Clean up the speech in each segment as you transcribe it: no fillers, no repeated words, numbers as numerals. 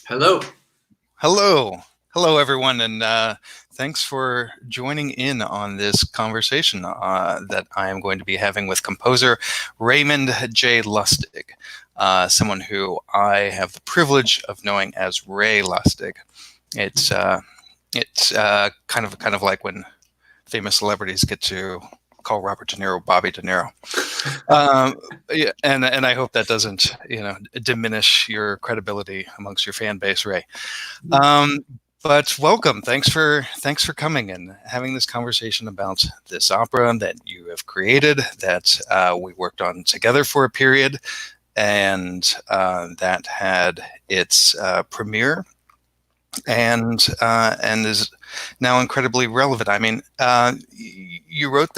Hello. Hello. Hello, everyone, and thanks for joining in on this conversation that I am going to be having with composer Raymond J. Lustig, someone who I have the privilege of knowing as Ray Lustig. It's kind of like when famous celebrities get to call Robert De Niro Bobby De Niro. Yeah, and I hope that doesn't diminish your credibility amongst your fan base, Ray. Um, but welcome. Thanks for coming and having this conversation about this opera that you have created, that we worked on together for a period, and that had its premiere and is now incredibly relevant. I mean, you wrote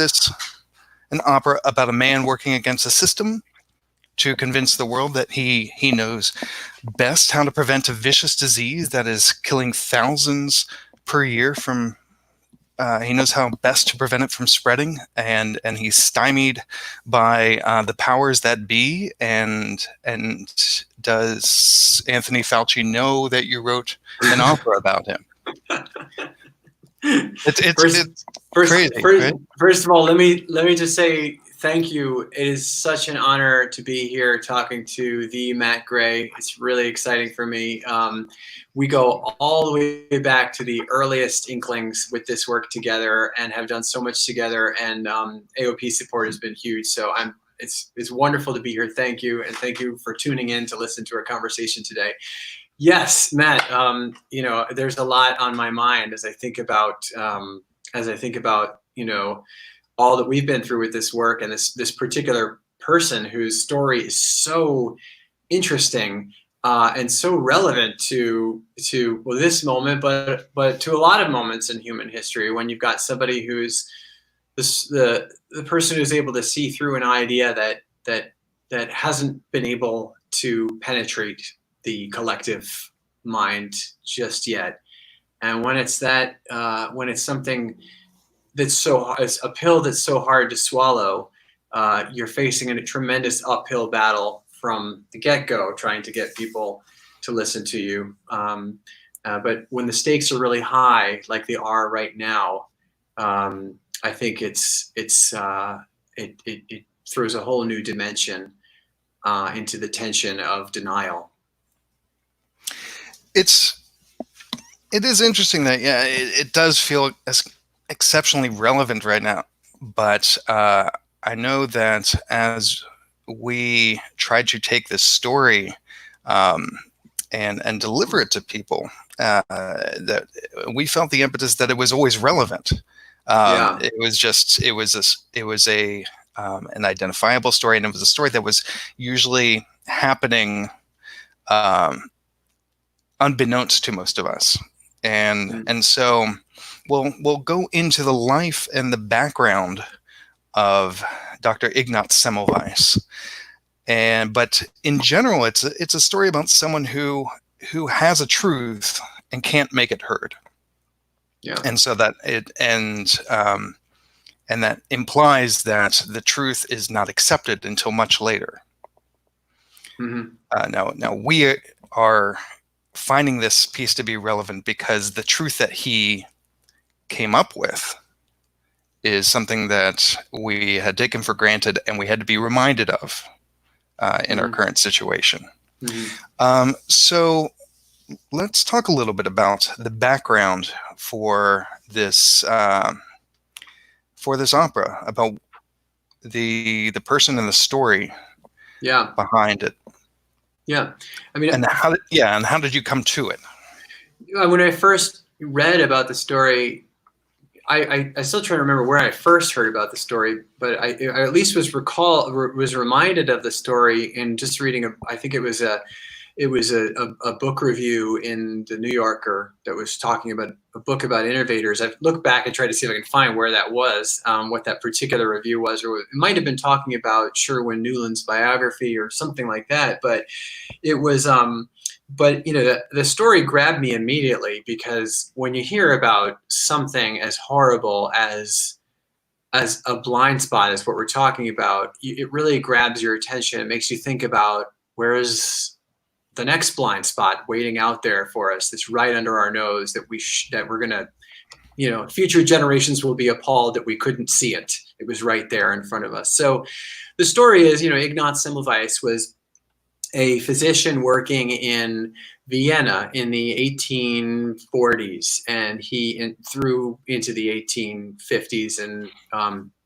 an opera about a man working against a system to convince the world that he knows best how to prevent a vicious disease that is killing thousands per year from he knows how best to prevent it from spreading, and he's stymied by the powers that be. And does Anthony Fauci know that you wrote an opera about him? First, It's first, crazy, first, right? first of all, let me just say thank you. It is such an honor to be here talking to the Matt Gray. It's really exciting for me. We go all the way back to the earliest inklings with this work together, and have done so much together. And AOP support has been huge. So it's wonderful to be here. Thank you, and thank you for tuning in to listen to our conversation today. Yes, Matt. There's a lot on my mind as I think about all that we've been through with this work, and this particular person whose story is so interesting and so relevant to well, this moment, but to a lot of moments in human history, when you've got somebody who's the person who's able to see through an idea that hasn't been able to penetrate the collective mind just yet. And when it's something it's a pill that's so hard to swallow, you're facing a tremendous uphill battle from the get-go, trying to get people to listen to you. But when the stakes are really high, like they are right now, I think it throws a whole new dimension into the tension of denial. It's it is interesting that it does feel exceptionally relevant right now, but I know that as we tried to take this story um, and deliver it to people, that we felt the impetus that it was always relevant. Yeah. It was a an identifiable story, and it was a story that was usually happening um, unbeknownst to most of us. And so we'll go into the life and the background of Dr. Ignaz Semmelweis. But in general, it's a story about someone who has a truth and can't make it heard. Yeah. And so and that implies that the truth is not accepted until much later. Mm-hmm. Now we are finding this piece to be relevant because the truth that he came up with is something that we had taken for granted and we had to be reminded of in our current situation. So let's talk a little bit about the background for this opera, about the person and the story behind it. Yeah, I mean, and how did you come to it? When I first read about the story, I still try to remember where I first heard about the story, but I at least was reminded of the story in just reading I think it was a book review in the New Yorker that was talking about a book about innovators. I've looked back and tried to see if I can find where that was, what that particular review was, or it might have been talking about Sherwin Newland's biography or something like that. But it was, but the story grabbed me immediately, because when you hear about something as horrible as a blind spot is what we're talking about, it really grabs your attention. It makes you think about, where is the next blind spot waiting out there for us, that's right under our nose, that we're gonna, future generations will be appalled that we couldn't see it. It was right there in front of us. So the story is, Ignaz Semmelweis was a physician working in Vienna in the 1840s, and through into the 1850s, and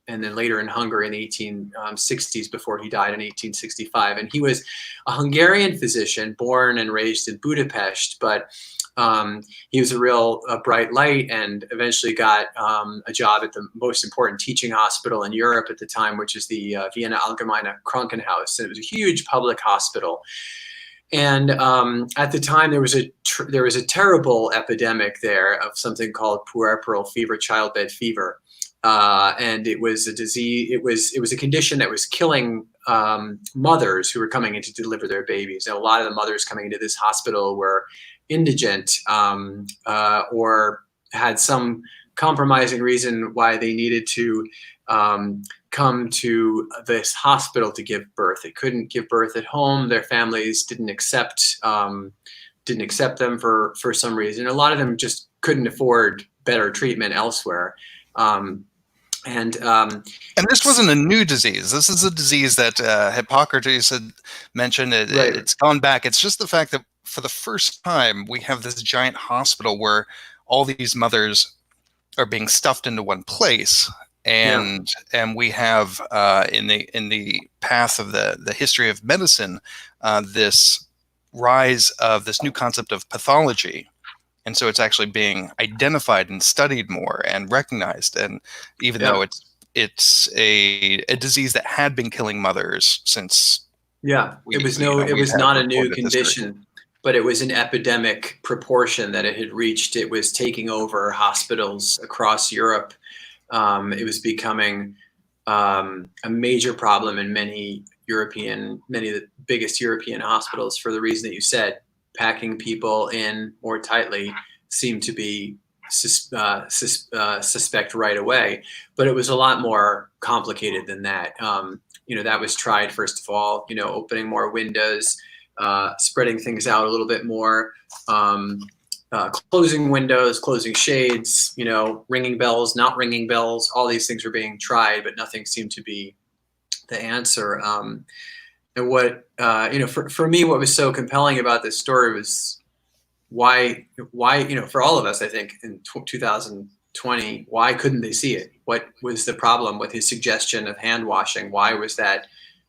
then later in Hungary in the 1860s before he died in 1865. And he was a Hungarian physician born and raised in Budapest, but he was a real bright light, and eventually got a job at the most important teaching hospital in Europe at the time, which is the Vienna Allgemeine Krankenhaus. And it was a huge public hospital. And at the time, there was a terrible epidemic there of something called puerperal fever, childbed fever. And it was a disease. It was a condition that was killing mothers who were coming in to deliver their babies. And a lot of the mothers coming into this hospital were indigent, or had some compromising reason why they needed to come to this hospital to give birth. They couldn't give birth at home. Their families didn't accept them for some reason. A lot of them just couldn't afford better treatment elsewhere. And this wasn't a new disease. This is a disease that Hippocrates had mentioned. Right. It's gone back. It's just the fact that for the first time, we have this giant hospital where all these mothers are being stuffed into one place. And we have in the path of the history of medicine, this rise of this new concept of pathology. And so it's actually being identified and studied more and recognized. And even though it's a disease that had been killing mothers since it was not a new condition, but it was an epidemic proportion that it had reached. It was taking over hospitals across Europe. It was becoming a major problem in many of the biggest European hospitals, for the reason that you said. Packing people in more tightly seemed to be suspect right away, but it was a lot more complicated than that. That was tried, first of all, opening more windows, spreading things out a little bit more, closing windows, closing shades, ringing bells, not ringing bells. All these things were being tried, but nothing seemed to be the answer. And what, for me, what was so compelling about this story was why, for all of us, I think in 2020, why couldn't they see it? What was the problem with his suggestion of hand washing? Why was that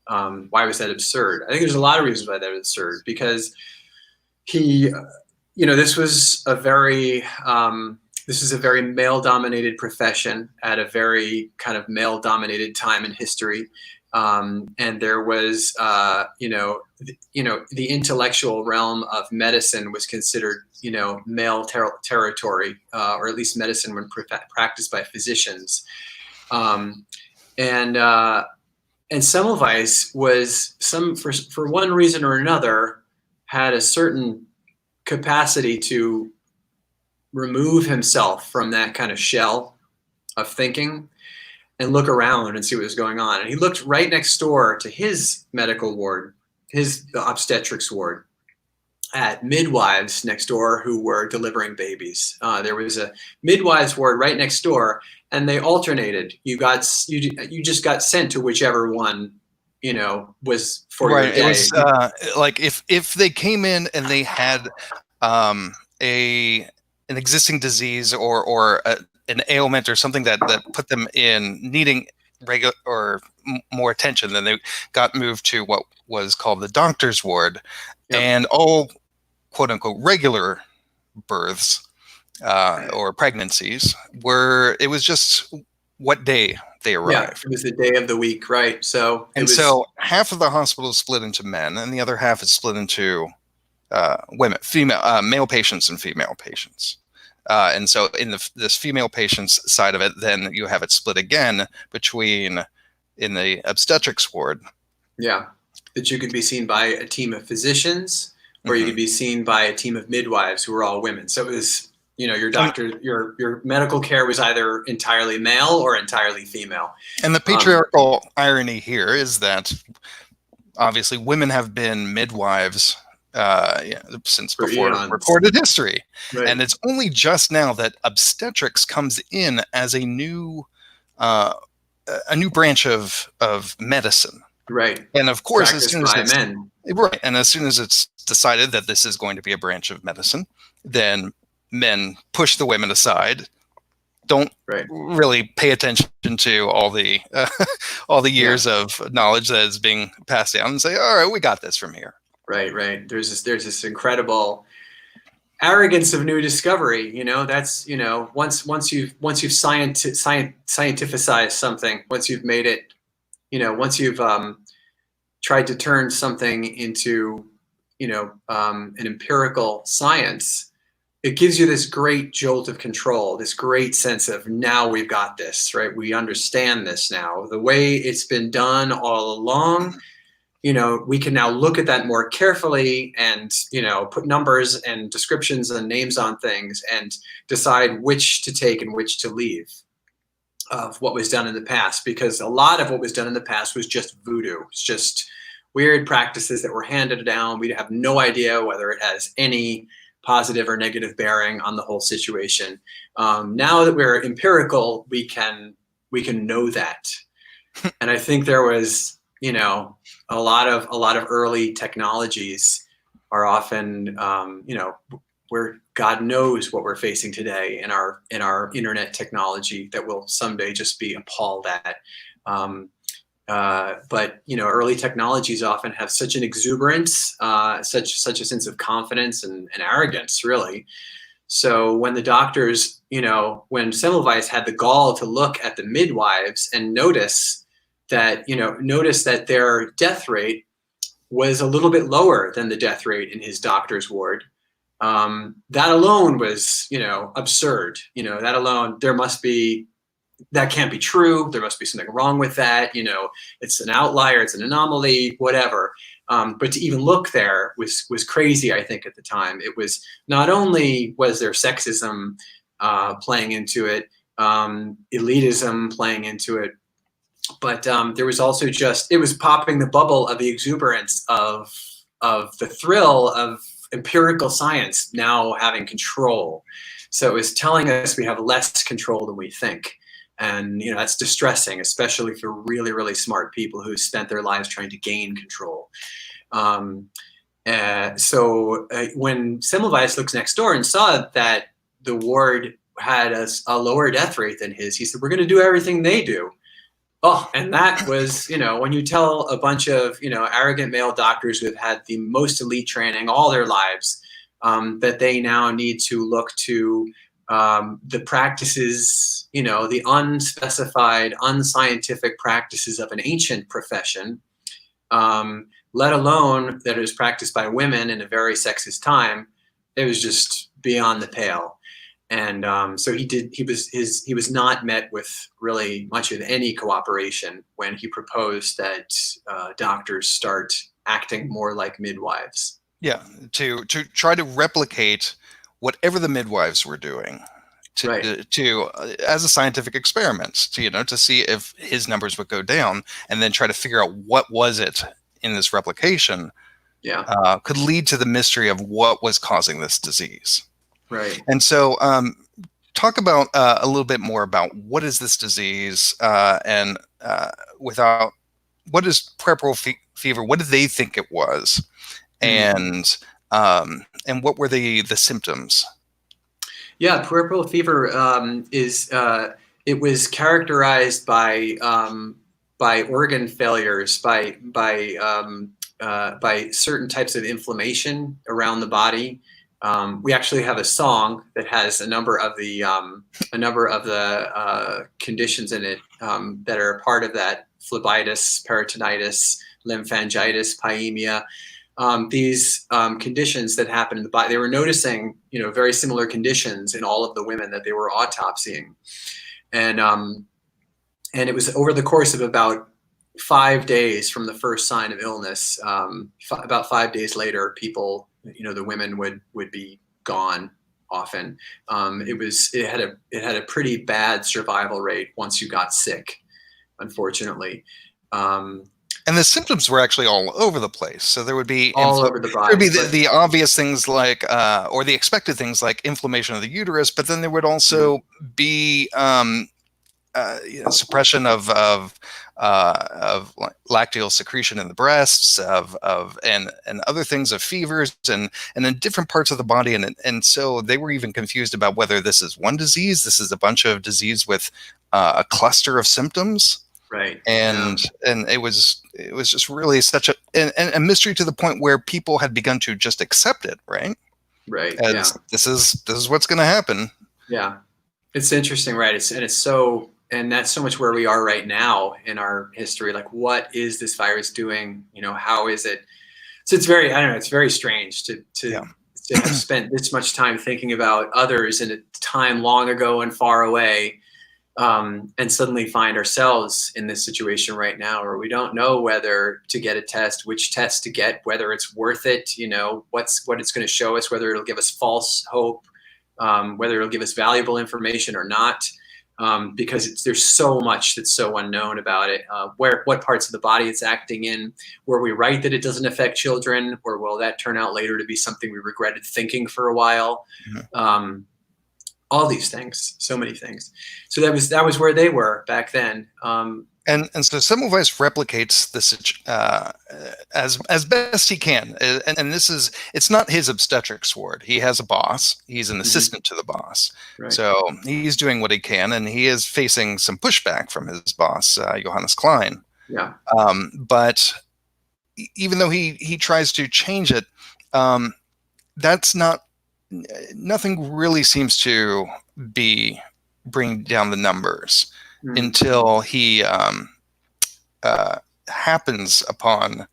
absurd? I think there's a lot of reasons why that was absurd, because he, this is a very male-dominated profession at a very kind of male-dominated time in history. And there was, the intellectual realm of medicine was considered, male territory, or at least medicine when practiced by physicians. And Semmelweis was for one reason or another, had a certain capacity to remove himself from that kind of shell of thinking and look around and see what was going on. And he looked right next door to his medical ward, the obstetrics ward, at midwives next door who were delivering babies. There was a midwives ward right next door, and they alternated. You just got sent to whichever one, was for your day. It was like if they came in and they had an existing disease or an ailment or something that put them in needing regular or more attention, then they got moved to what was called the doctor's ward. And all quote unquote regular births or pregnancies it was just what day they arrived. It was the day of the week, right? So half of the hospital is split into men, and the other half is split into male patients and female patients. And so in this female patient's side of it, then you have it split again between in the obstetrics ward. Yeah, that you could be seen by a team of physicians, or you could be seen by a team of midwives who were all women. So it was, your doctor, your medical care was either entirely male or entirely female. And the patriarchal irony here is that obviously women have been midwives since For before eons. recorded history. Right. And it's only just now that obstetrics comes in as a new branch of medicine. Right. And of course, as Practiced soon as by it's men. right, and as soon as it's decided that this is going to be a branch of medicine, then men push the women aside, don't Right. really pay attention to all the years of knowledge that is being passed down, and say, "All right, we got this from here." Right. Right. There's this incredible arrogance of new discovery. That's once you've scientificized something, once you've made it, once you've tried to turn something into an empirical science, it gives you this great jolt of control, this great sense of, now we've got this, right? We understand this now. The way it's been done all along, we can now look at that more carefully and, put numbers and descriptions and names on things and decide which to take and which to leave of what was done in the past. Because a lot of what was done in the past was just voodoo. It's just weird practices that were handed down. We have no idea whether it has any positive or negative bearing on the whole situation. Now that we're empirical, we can know that. And I think there was, a lot of early technologies are often, where God knows what we're facing today in our internet technology that will someday just be appalled at. But early technologies often have such an exuberance, such a sense of confidence and arrogance, really. So when the doctors, when Semmelweis had the gall to look at the midwives and notice that their death rate was a little bit lower than the death rate in his doctor's ward, that alone was, absurd. That alone, that can't be true. There must be something wrong with that. It's an outlier, it's an anomaly, whatever. But to even look there was crazy, I think, at the time. It was not only was there sexism playing into it, elitism playing into it, but there was also it was popping the bubble of the exuberance of the thrill of empirical science now having control. So it was telling us we have less control than we think. And that's distressing, especially for really, really smart people who spent their lives trying to gain control. So when Semmelweis looks next door and saw that the ward had a lower death rate than his, he said, "We're going to do everything they do." Oh, and that was, when you tell a bunch of, arrogant male doctors who have had the most elite training all their lives, that they now need to look to the practices, the unspecified, unscientific practices of an ancient profession, let alone that it was practiced by women in a very sexist time. It was just beyond the pale. And so he was not met with really much of any cooperation when he proposed that doctors start acting more like midwives. Yeah, to try to replicate whatever the midwives were doing, as a scientific experiment, to see if his numbers would go down, and then try to figure out what was it in this replication could lead to the mystery of what was causing this disease. Right. And so talk about a little bit more about what is this disease, and what is puerperal fever? What did they think it was? And what were the symptoms? Yeah, puerperal fever it was characterized by organ failures, by certain types of inflammation around the body. We actually have a song that has a number of the conditions in it that are a part of that: phlebitis, peritonitis, lymphangitis, pyemia. These conditions that happen in the body, they were noticing, very similar conditions in all of the women that they were autopsying, and it was over the course of about 5 days from the first sign of illness. About 5 days later, people, the women would be gone. Often, it had a pretty bad survival rate once you got sick, unfortunately. And the symptoms were actually all over the place. So there would be all over the there would be body. the obvious things like, or the expected things like inflammation of the uterus, but then there would also be suppression of lacteal secretion in the breasts, and other things, of fevers, and in different parts of the body, and so they were even confused about whether this is one disease, this is a bunch of disease with a cluster of symptoms. Right. And it was just really such a mystery, to the point where people had begun to just accept it, right? Right. As this is what's going to happen. Yeah, it's interesting, right? And that's so much where we are right now in our history. Like, what is this virus doing? How is it? So it's very, I don't know, it's very strange to have spent this much time thinking about others in a time long ago and far away, and suddenly find ourselves in this situation right now where we don't know whether to get a test, which test to get, whether it's worth it, what it's going to show us, whether it'll give us false hope, whether it'll give us valuable information or not. Because there's so much that's so unknown about it. What parts of the body it's acting in. Were we right that it doesn't affect children, or will that turn out later to be something we regretted thinking for a while? Mm-hmm. All these things, so many things. So that was where they were back then. And so Semmelweis replicates this as best he can. And it's not his obstetrics ward. He has a boss. He's an assistant to the boss. Right. So he's doing what he can, and he is facing some pushback from his boss, Johannes Klein. Yeah. But even though he tries to change it, nothing really seems to bring down the numbers. Mm-hmm. Until he happens upon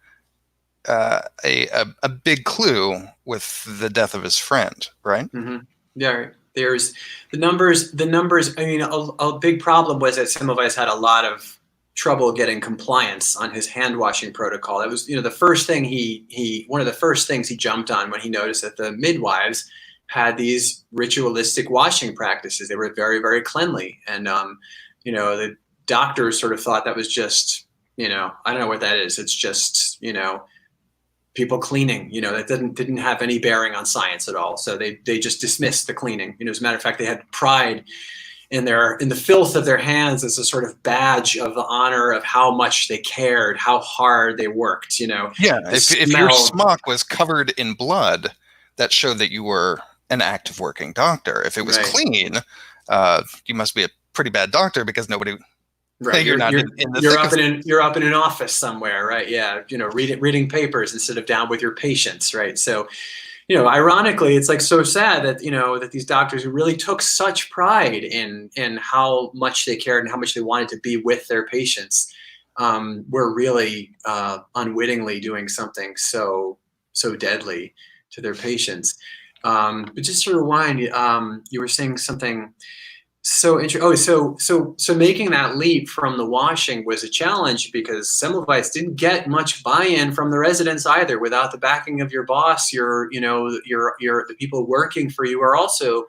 a big clue with the death of his friend, right? Mm-hmm. Yeah, there's the numbers. I mean, a big problem was that Semmelweis had a lot of trouble getting compliance on his hand washing protocol. That was, the first thing one of the first things he jumped on when he noticed that the midwives had these ritualistic washing practices. They were very, very cleanly, and the doctors sort of thought that was just, I don't know what that is. It's just, people cleaning, that didn't have any bearing on science at all. So they just dismissed the cleaning. As a matter of fact, they had pride in the filth of their hands as a sort of badge of the honor of how much they cared, how hard they worked, Yeah, if your smock was covered in blood, that showed that you were an active working doctor. If it was clean, you must be a pretty bad doctor, because nobody. Right, you're up in an office somewhere, right? Yeah, reading papers instead of down with your patients, right? So, ironically, it's like so sad that that these doctors who really took such pride in how much they cared and how much they wanted to be with their patients, were really unwittingly doing something so deadly to their patients. But just to rewind, you were saying something so interesting. So making that leap from the washing was a challenge, because Semmelweis didn't get much buy-in from the residents either. Without the backing of your boss, the people working for you are also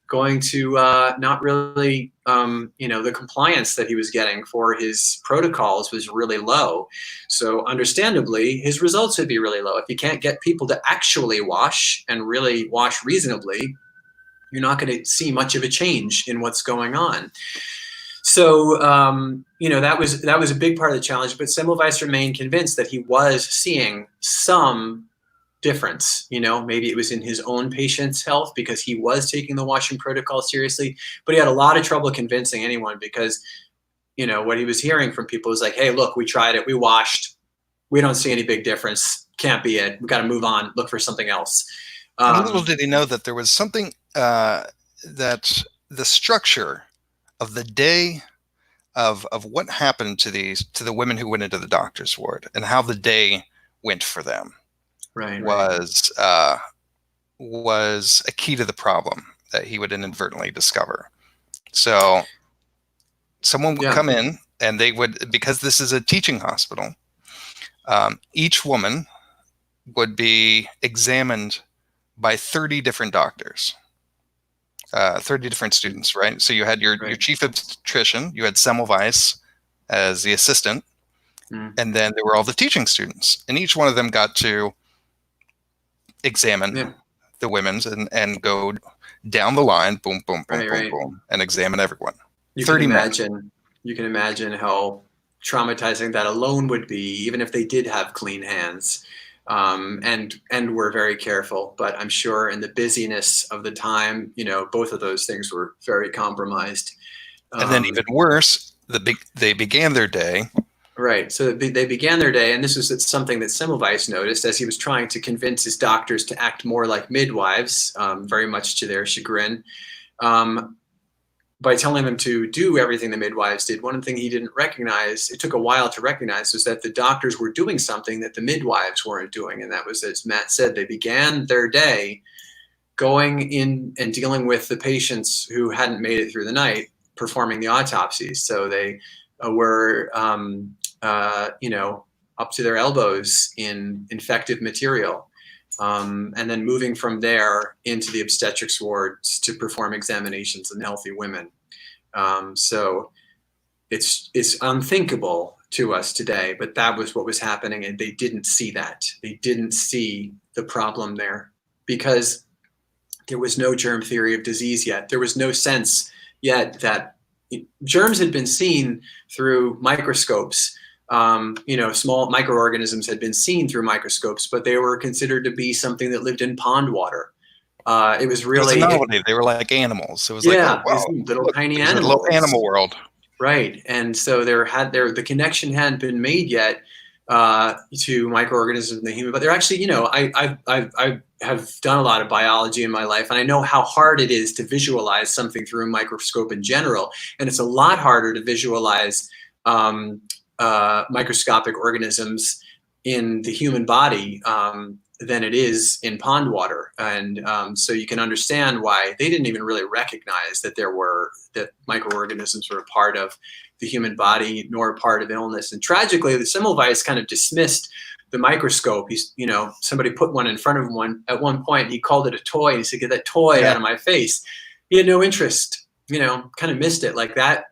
going to not really, the compliance that he was getting for his protocols was really low. So understandably, his results would be really low. If you can't get people to actually wash and really wash reasonably, you're not going to see much of a change in what's going on. So, that was a big part of the challenge. But Semmelweis remained convinced that he was seeing some difference. Maybe it was in his own patient's health, because he was taking the washing protocol seriously. But he had a lot of trouble convincing anyone, because, what he was hearing from people was like, hey, look, we tried it. We washed. We don't see any big difference. Can't be it. We got to move on. Look for something else. And little did he know that there was something that the structure of the day of what happened to the women who went into the doctor's ward, and how the day went for them, was a key to the problem that he would inadvertently discover. So someone would come in, and they would, because this is a teaching hospital, each woman would be examined by 30 different doctors, 30 different students, right? So you had your chief obstetrician, you had Semmelweis as the assistant, Mm. And then there were all the teaching students, and each one of them got to examine Yeah. the women's and go down the line, boom, boom, boom, Right, boom, right. boom, and examine everyone. You can 30 men. imagine how traumatizing that alone would be, even if they did have clean hands, and were very careful. But I'm sure in the busyness of the time, both of those things were very compromised. And then even worse, they began their day. Right. So they began their day, and this was something that Semmelweis noticed as he was trying to convince his doctors to act more like midwives, very much to their chagrin. By telling them to do everything the midwives did, one thing he didn't recognize, it took a while to recognize, was that the doctors were doing something that the midwives weren't doing. And that was, as Matt said, they began their day going in and dealing with the patients who hadn't made it through the night, performing the autopsies. So they were, up to their elbows in infected material. And then moving from there into the obstetrics wards to perform examinations on healthy women. So it's unthinkable to us today, but that was what was happening, and they didn't see that. They didn't see the problem there because there was no germ theory of disease yet. There was no sense yet that germs had been seen through microscopes. Small microorganisms had been seen through microscopes, but they were considered to be something that lived in pond water. It was really It was a novelty. They were like animals. It was yeah, like, oh, wow, these little look, tiny there's animals. a little animal world. Right, and so the connection hadn't been made yet to microorganisms in the human. But they're actually, I have done a lot of biology in my life, and I know how hard it is to visualize something through a microscope in general, and it's a lot harder to visualize microscopic organisms in the human body than it is in pond water. And so you can understand why they didn't even really recognize that that microorganisms were a part of the human body, nor a part of illness. And tragically, the Semmelweis kind of dismissed the microscope. Somebody put one in front of him at one point. He called it a toy. He said, "Get that toy out of my face." He had no interest, kind of missed it like that.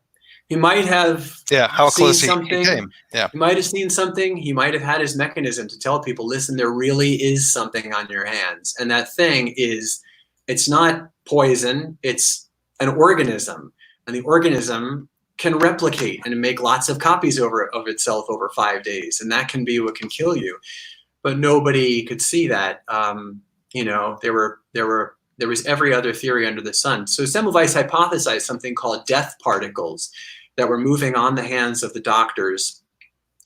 He might have how seen close something. He came. Yeah. He might have seen something. He might have had his mechanism to tell people, listen, there really is something on your hands. And that thing it's not poison. It's an organism. And the organism can replicate and make lots of copies of itself over 5 days. And that can be what can kill you. But nobody could see that. There was every other theory under the sun. So Semmelweis hypothesized something called death particles that were moving on the hands of the doctors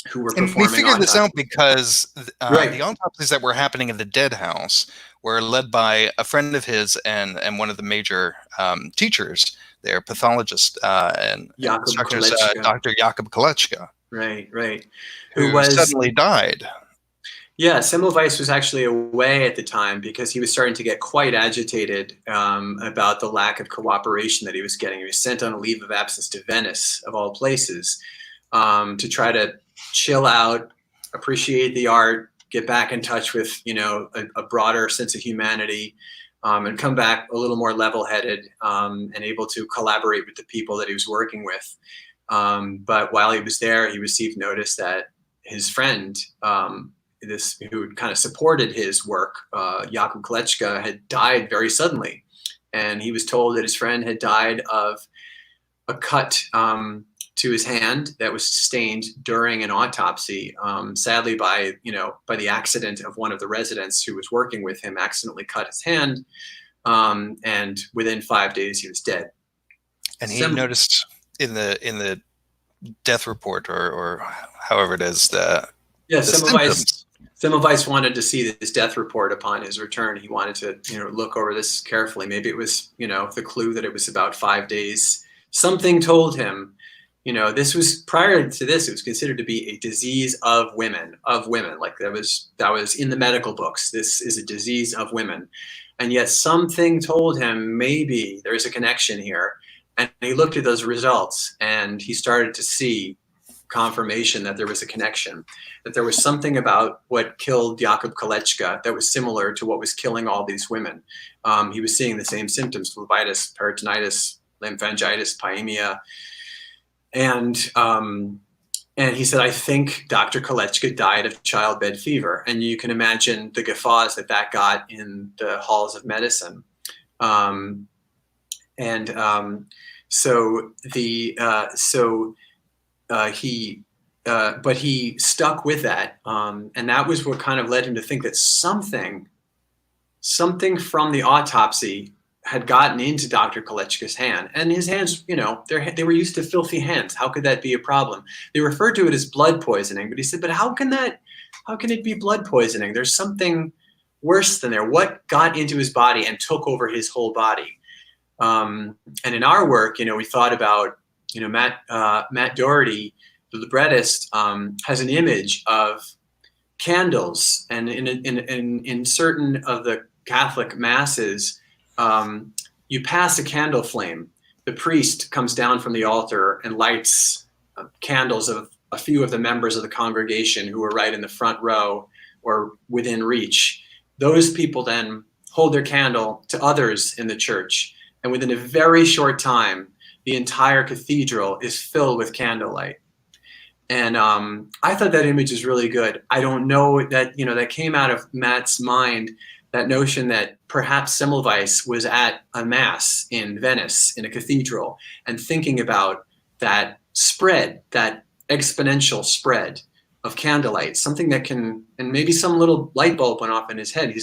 who were performing. And we figured this out because Right. the autopsies that were happening in the dead house were led by a friend of his and one of the major teachers there, pathologist and instructors, Dr. Jakob Kolechka. Right. Who suddenly died. Yeah, Semmelweis was actually away at the time because he was starting to get quite agitated about the lack of cooperation that he was getting. He was sent on a leave of absence to Venice, of all places, to try to chill out, appreciate the art, get back in touch with, a broader sense of humanity, and come back a little more level-headed and able to collaborate with the people that he was working with. But while he was there, he received notice that his friend, who kind of supported his work, Jakob Kolechka, had died very suddenly. And he was told that his friend had died of a cut to his hand that was sustained during an autopsy, sadly by the accident of one of the residents who was working with him accidentally cut his hand. And within 5 days, he was dead. And he noticed in the death report or however it is, Semmelweis wanted to see this death report upon his return. He wanted to, look over this carefully. Maybe it was, the clue that it was about 5 days. Something told him, this was prior to this. It was considered to be a disease of women. Like that was in the medical books. This is a disease of women, and yet something told him maybe there's a connection here. And he looked at those results, and he started to see confirmation that there was a connection, that there was something about what killed Jakob Kolechka that was similar to what was killing all these women. He was seeing the same symptoms: phlebitis, peritonitis, lymphangitis, pyemia. And And he said, I think Dr. Kolechka died of childbed fever. And you can imagine the guffaws that got in the halls of medicine. Um, and so the so he but he stuck with that, and that was what kind of led him to think that something from the autopsy had gotten into Dr. Kolechka's hand. And his hands, they were used to filthy hands. How could that be a problem? They referred to it as blood poisoning, but he said, but how can it be blood poisoning? There's something worse than there. What got into his body and took over his whole body? And in our work, we thought about, Matt Doherty, the librettist, has an image of candles, and in certain of the Catholic masses, you pass a candle flame. The priest comes down from the altar and lights candles of a few of the members of the congregation who are right in the front row or within reach. Those people then hold their candle to others in the church, and within a very short time, the entire cathedral is filled with candlelight. And I thought that image is really good. I don't know that, that came out of Matt's mind, that notion that perhaps Semmelweis was at a mass in Venice, in a cathedral, and thinking about that spread, that exponential spread of candlelight, something that can, and maybe some little light bulb went off in his head.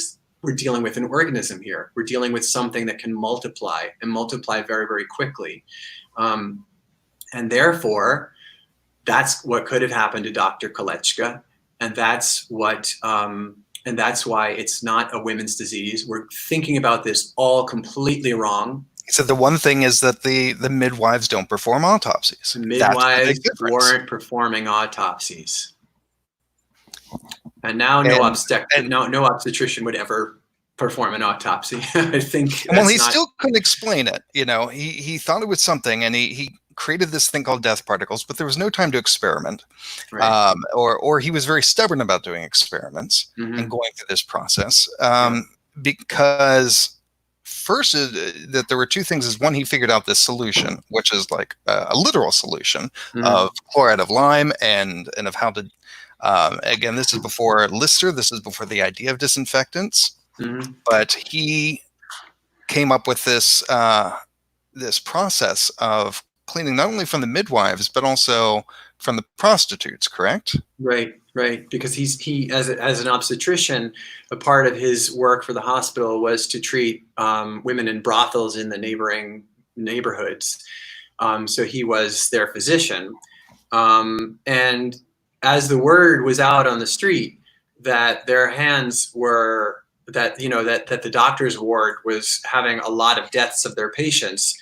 We're dealing with an organism here. We're dealing with something that can multiply, and multiply very, very quickly. And therefore, that's what could have happened to Dr. Kolechka, and that's why it's not a women's disease. We're thinking about this all completely wrong. So the one thing is that the midwives don't perform autopsies. The midwives weren't performing autopsies, and now no obstetrician would ever perform an autopsy. I think. Well, he still couldn't explain it. He thought it was something, and he created this thing called death particles, but there was no time to experiment. Right. Or he was very stubborn about doing experiments and going through this process. Because first, that there were two things. Is one, he figured out this solution, which is like a literal solution of chloride of lime and of how to, again, this is before Lister, this is before the idea of disinfectants, but he came up with this, this process of cleaning not only from the midwives but also from the prostitutes, correct? Right. Because he as an obstetrician, a part of his work for the hospital was to treat women in brothels in the neighboring neighborhoods. So he was their physician, and as the word was out on the street that their hands were that the doctor's ward was having a lot of deaths of their patients,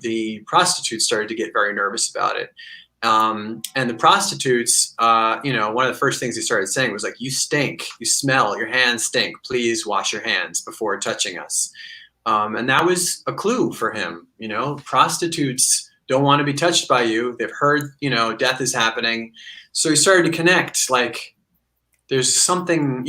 the prostitutes started to get very nervous about it. And the prostitutes, one of the first things he started saying was like, you stink, you smell, your hands stink, please wash your hands before touching us. And that was a clue for him. Prostitutes don't want to be touched by you. They've heard, death is happening. So he started to connect, like, there's something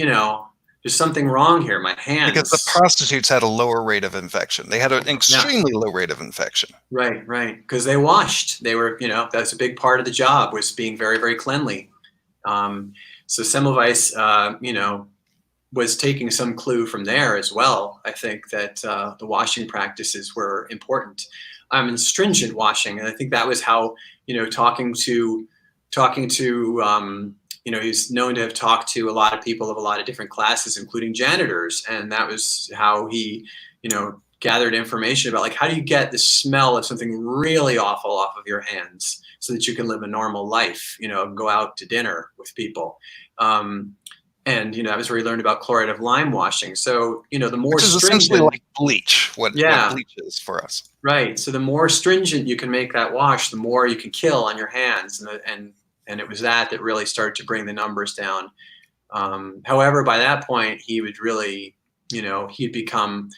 wrong here. My hands. Because the prostitutes had a lower rate of infection. They had an extremely low rate of infection. Right. Because they washed. They were, that's a big part of the job, was being very, very cleanly. So Semmelweis, was taking some clue from there as well. I think that the washing practices were important. And stringent washing. And I think that was how, talking to he's known to have talked to a lot of people of a lot of different classes, including janitors. And that was how he, gathered information about, like, how do you get the smell of something really awful off of your hands so that you can live a normal life, go out to dinner with people. And, that was where he learned about chloride of lime washing. So, the more stringent, essentially like bleach, what bleach is for us. Right. So the more stringent you can make that wash, the more you can kill on your hands. And it was that really started to bring the numbers down. However, by that point, he would really, he'd become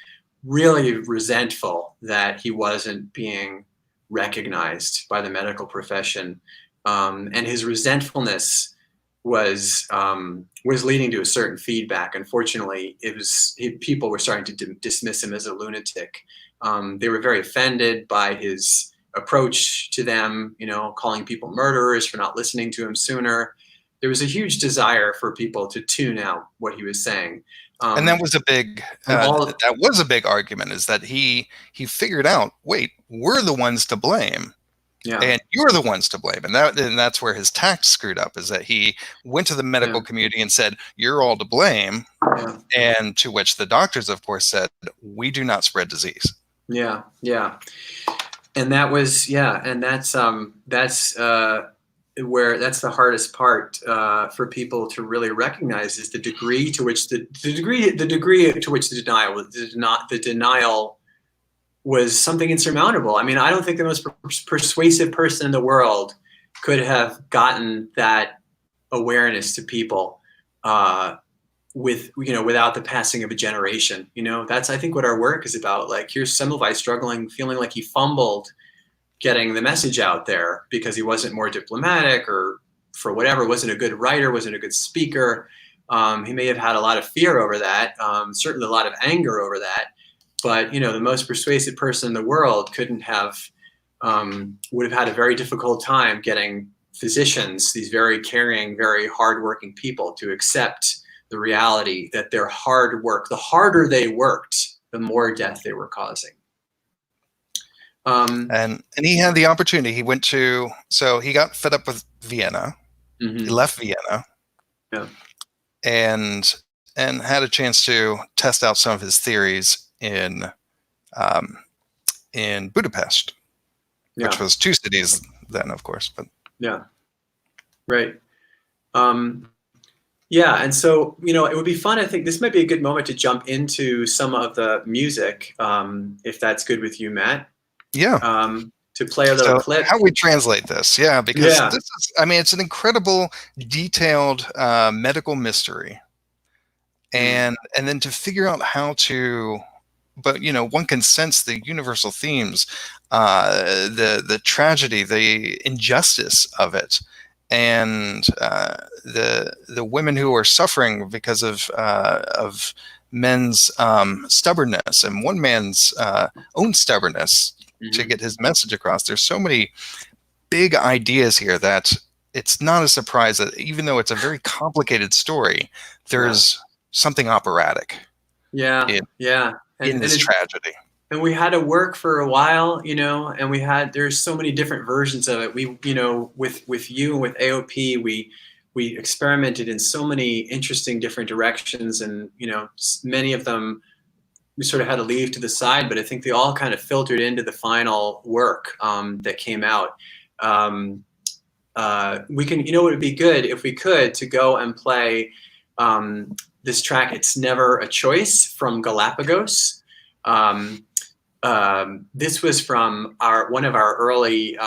really resentful that he wasn't being recognized by the medical profession. And his resentfulness was leading to a certain feedback. Unfortunately, people were starting to dismiss him as a lunatic. They were very offended by his approach to them, calling people murderers for not listening to him sooner. There was a huge desire for people to tune out what he was saying. And that was a big argument, is that he figured out, wait, we're the ones to blame. Yeah. And you're the ones to blame. And that's where his tact screwed up, is that he went to the medical community and said, you're all to blame. Yeah. And to which the doctors, of course, said, we do not spread disease. Yeah. Yeah. And that was, and that's where that's the hardest part for people to really recognize, is the degree to which the denial was something insurmountable. I mean, I don't think the most persuasive person in the world could have gotten that awareness to people without the passing of a generation. That's, I think, what our work is about. Like, here's Semmelweis struggling, feeling like he fumbled getting the message out there because he wasn't more diplomatic, or for whatever, wasn't a good writer, wasn't a good speaker. He may have had a lot of fear over that, certainly a lot of anger over that. But, the most persuasive person in the world would have had a very difficult time getting physicians, these very caring, very hardworking people, to accept the reality that their hard work, the harder they worked, the more death they were causing. And he had the opportunity. He got fed up with Vienna. Mm-hmm. He left Vienna. Yeah. And had a chance to test out some of his theories in Budapest, which was two cities then, of course. But right. And so, it would be fun. I think this might be a good moment to jump into some of the music, if that's good with you, Matt. Yeah. To play a little clip. How we translate this, because this is, it's an incredible, detailed medical mystery, and then to figure out how to. But one can sense the universal themes, the tragedy, the injustice of it, and the women who are suffering because of men's stubbornness, and one man's own stubbornness to get his message across. There's so many big ideas here that it's not a surprise that, even though it's a very complicated story, there's something operatic. In this tragedy. And we had to work for a while, and there's so many different versions of it. We, with you and with AOP, we experimented in so many interesting different directions, and, many of them we sort of had to leave to the side, but I think they all kind of filtered into the final work that came out. We can, it would be good if we could to go and play this track, It's Never a Choice, from Galapagos. This was from one of our early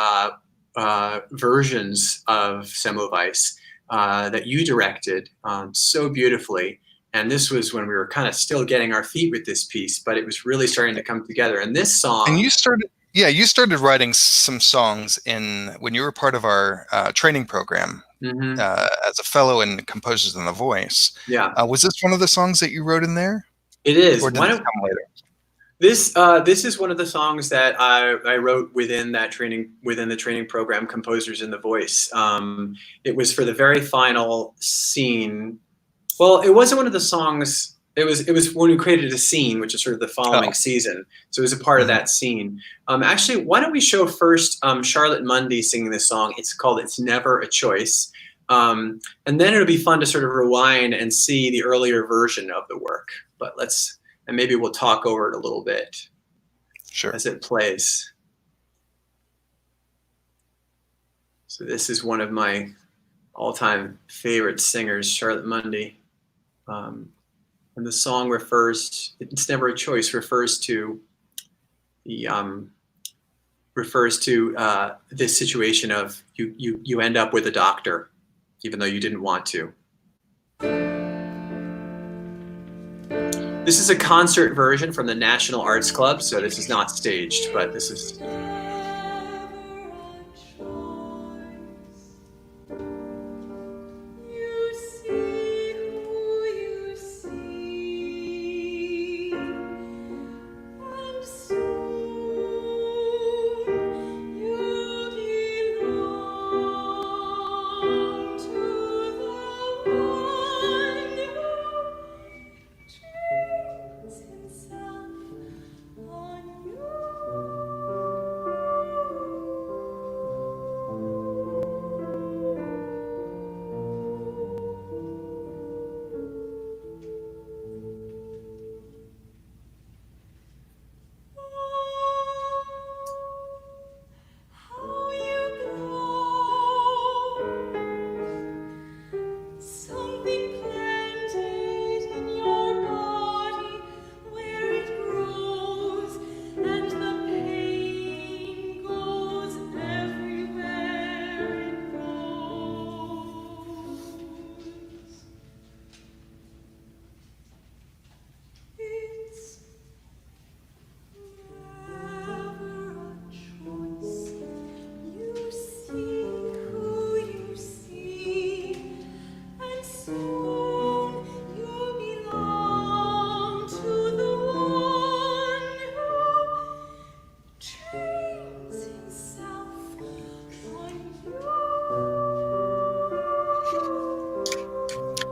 versions of Semmelweis that you directed so beautifully. And this was when we were kind of still getting our feet with this piece, but it was really starting to come together. And this song... And you started writing some songs when you were part of our training program. As a fellow in Composers in the Voice. Was this one of the songs that you wrote in there? It is. Or did this come later? This is one of the songs that I wrote within the training program, Composers in the Voice. It was for the very final scene. Well, it wasn't one of the songs. It was when we created a scene, which is sort of the following season. So it was a part of that scene. Actually, why don't we show first Charlotte Mundy singing this song? It's called It's Never a Choice. And then it'll be fun to sort of rewind and see the earlier version of the work. But and maybe we'll talk over it a little bit. Sure. As it plays. So this is one of my all-time favorite singers, Charlotte Mundy. And the song It's Never a Choice, refers to this situation of you end up with a doctor, even though you didn't want to. This is a concert version from the National Arts Club, so this is not staged, but this is...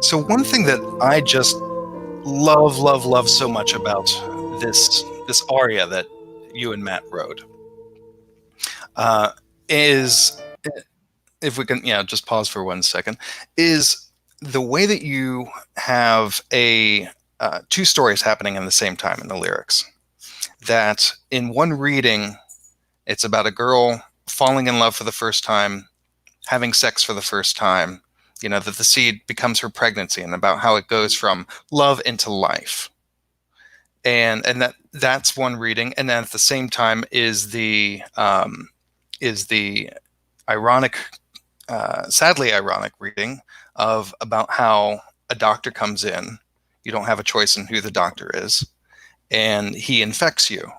So one thing that I just love so much about this aria that you and Matt wrote is, if we can, just pause for 1 second, is the way that you have two stories happening in the same time in the lyrics. That in one reading, it's about a girl falling in love for the first time, having sex for the first time, that the seed becomes her pregnancy, and about how it goes from love into life. And that's one reading. And then at the same time is the ironic, sadly ironic reading about how a doctor comes in. You don't have a choice in who the doctor is, and he infects you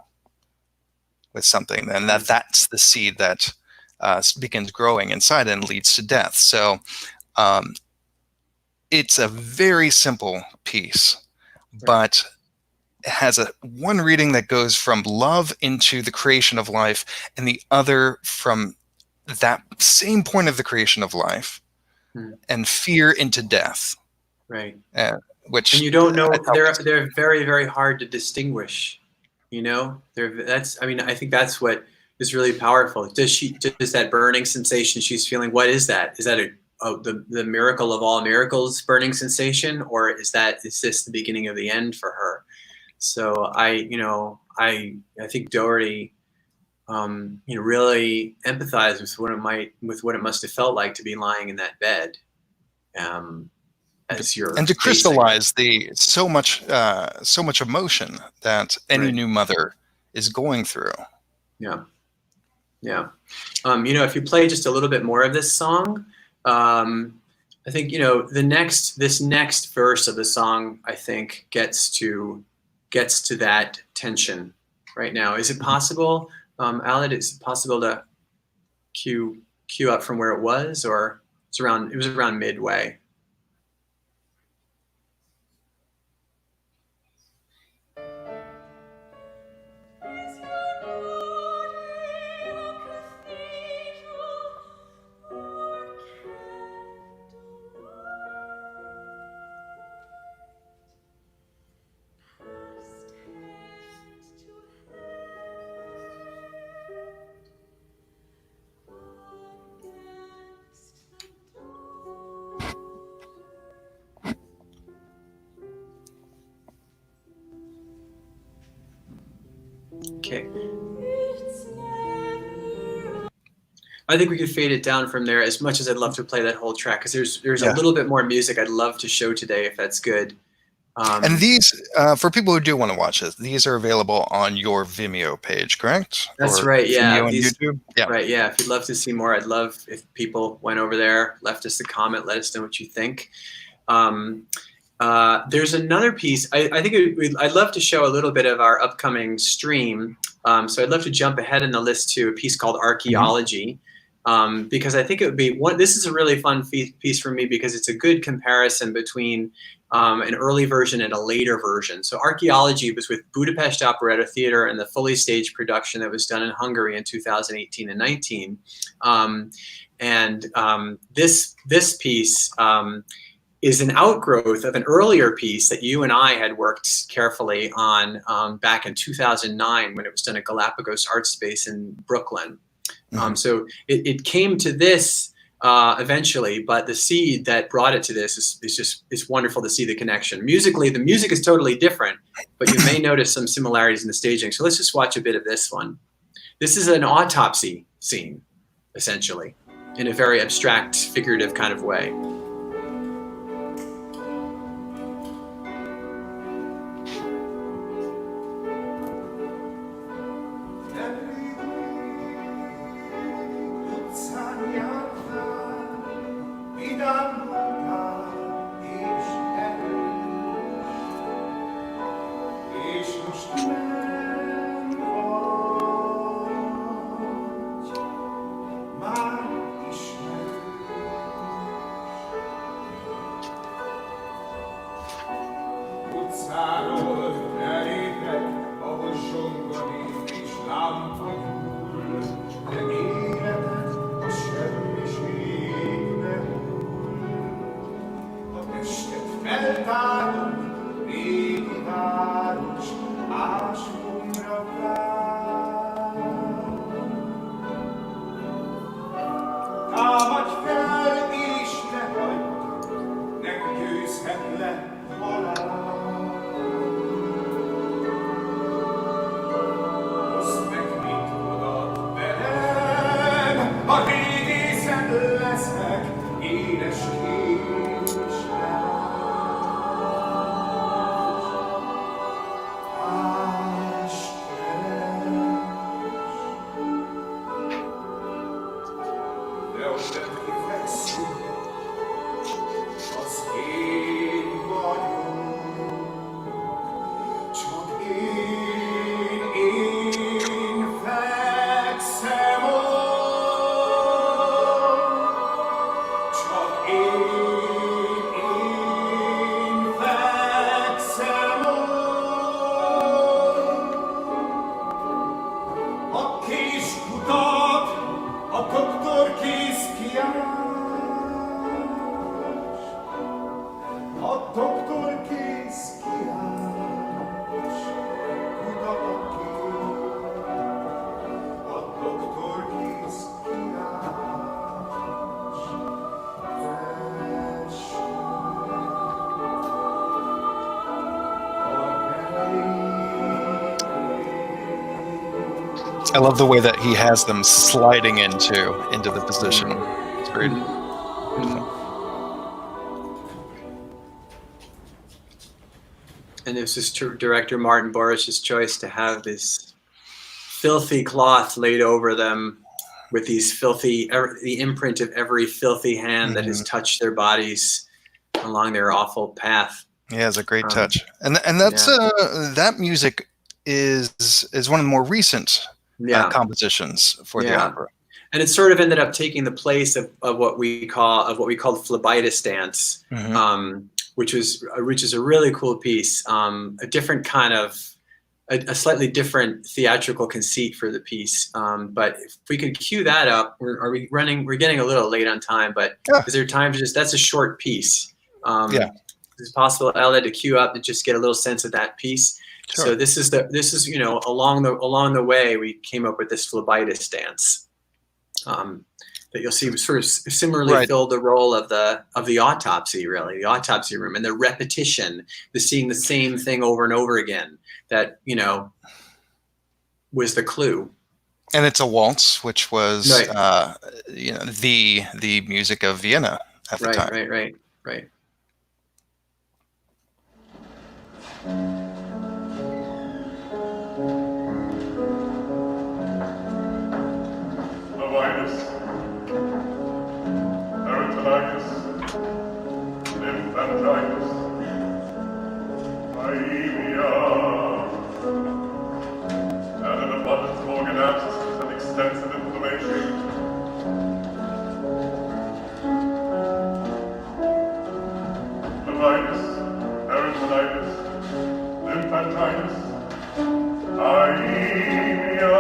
with something, and that's the seed that begins growing inside and leads to death. So it's a very simple piece, but it has one reading that goes from love into the creation of life, and the other from that same point of the creation of life and fear into death. Right. Which, and you don't know, they're very, very hard to distinguish. I think that's what is really powerful. Does that burning sensation she's feeling, what is that? Is that the miracle of all miracles burning sensation, or is this the beginning of the end for her? So I think Doherty really empathized with what it must have felt like to be lying in that bed. And to crystallize so much emotion that any new mother is going through. Yeah. If you play just a little bit more of this song, I think this next verse of the song, I think, gets to that tension right now. Is it possible, Aled? Is it possible to cue up from where it was, or it was around midway? Okay. I think we could fade it down from there, as much as I'd love to play that whole track, because there's a little bit more music I'd love to show today, if that's good. And these, for people who do want to watch this, these are available on your Vimeo page, correct? That's right, yeah. Vimeo and YouTube? Yeah. Right, yeah. If you'd love to see more, I'd love if people went over there, left us a comment, let us know what you think. There's another piece. I think I'd love to show a little bit of our upcoming stream. So I'd love to jump ahead in the list to a piece called Archaeology, because I think it would be this is a really fun piece for me, because it's a good comparison between an early version and a later version. So Archaeology was with Budapest Operetta Theater and the fully staged production that was done in Hungary in 2018 and 19. This piece is an outgrowth of an earlier piece that you and I had worked carefully on back in 2009, when it was done at Galapagos Art Space in Brooklyn. So it came to this eventually, but the seed that brought it to this is wonderful to see the connection. Musically, the music is totally different, but you may notice some similarities in the staging. So let's just watch a bit of this one. This is an autopsy scene, essentially, in a very abstract, figurative kind of way. I love the way that he has them sliding into the position. It's great. And it was just director Martin Boris's choice to have this filthy cloth laid over them with these the imprint of every filthy hand that has touched their bodies along their awful path. Yeah, it's a great touch. And that's that music is one of the more recent compositions for the opera. And it sort of ended up taking the place of what we called phlebitis dance, which is a really cool piece, a different kind of a slightly different theatrical conceit for the piece. But if we could cue that up, we're getting a little late on time, but is there time to that's a short piece. Is it possible, Ella, to cue up and just get a little sense of that piece? Sure. So this is along the way we came up with this phlebitis dance. That you'll see sort of similarly filled the role of the autopsy, really, the autopsy room, and the repetition, the seeing the same thing over and over again, that, was the clue. And it's a waltz, which was, the music of Vienna at the time. Right. Infantitis, anemia, and an abundance of organ abscesses and extensive inflammation. Phlebitis, peritonitis, lymphangitis, anemia,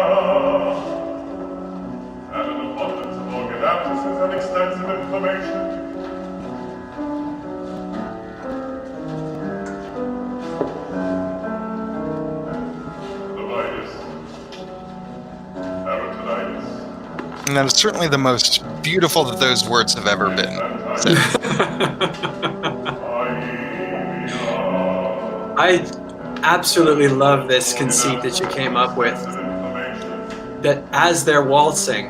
and an abundance of organ abscesses and extensive inflammation. And that is certainly the most beautiful that those words have ever been. I absolutely love this conceit that you came up with, that as they're waltzing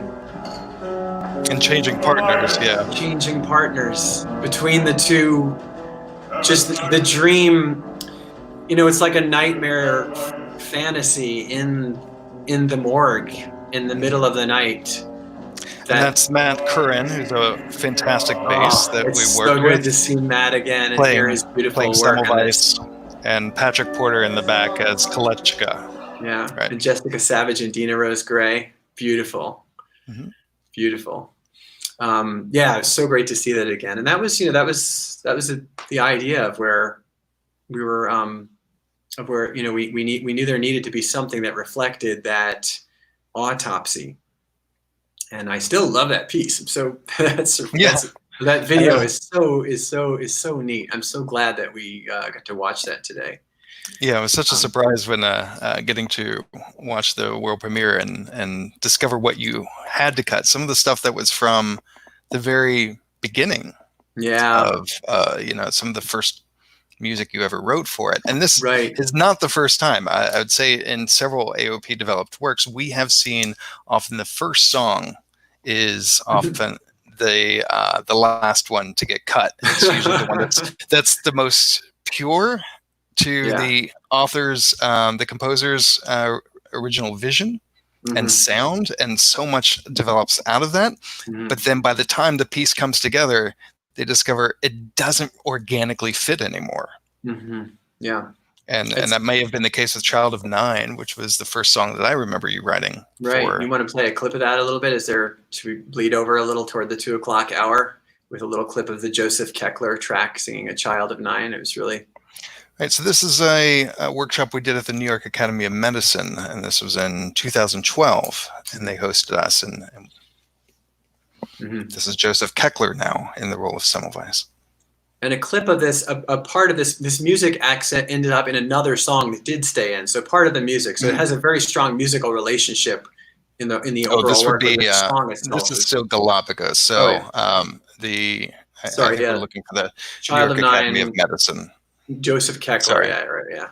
and changing partners, changing partners between the two, just the dream, it's like a nightmare fantasy in the morgue in the middle of the night. And that's Matt Curran, who's a fantastic bass that we work with. It's so good to see Matt again and hear his beautiful work. Semmelweis, and Patrick Porter in the back as Kolechka. Yeah, right. And Jessica Savage and Dina Rose Gray. Beautiful. Beautiful. It's so great to see that again. And that was the idea of where we were, we knew there needed to be something that reflected that autopsy. And I still love that piece. So that video is so neat. I'm so glad that we got to watch that today. Yeah, it was such a surprise when getting to watch the world premiere and discover what you had to cut. Some of the stuff that was from the very beginning of some of the first music you ever wrote for it. And this is not the first time. I would say in several AOP developed works, we have seen often the first song is often the last one to get cut. It's usually the one that's the most pure to the author's, the composer's original vision and sound, and so much develops out of that. But then by the time the piece comes together, they discover it doesn't organically fit anymore. Yeah. And that may have been the case with Child of Nine, which was the first song that I remember you writing. Right. You want to play a clip of that a little bit? Should we bleed over a little toward the 2:00 hour with a little clip of the Joseph Keckler track singing A Child of Nine? It was really... Right. So this is a workshop we did at the New York Academy of Medicine, and this was in 2012, and they hosted us. And this is Joseph Keckler now in the role of Semmelweis. And a clip of this, a part of this music accent ended up in another song that did stay in. So part of the music. So it has a very strong musical relationship in the overall this would work be, of the song itself. This is still Galapagos. So we're looking for the Child New York Academy of Medicine. Joseph Keckler. Sorry. Yeah.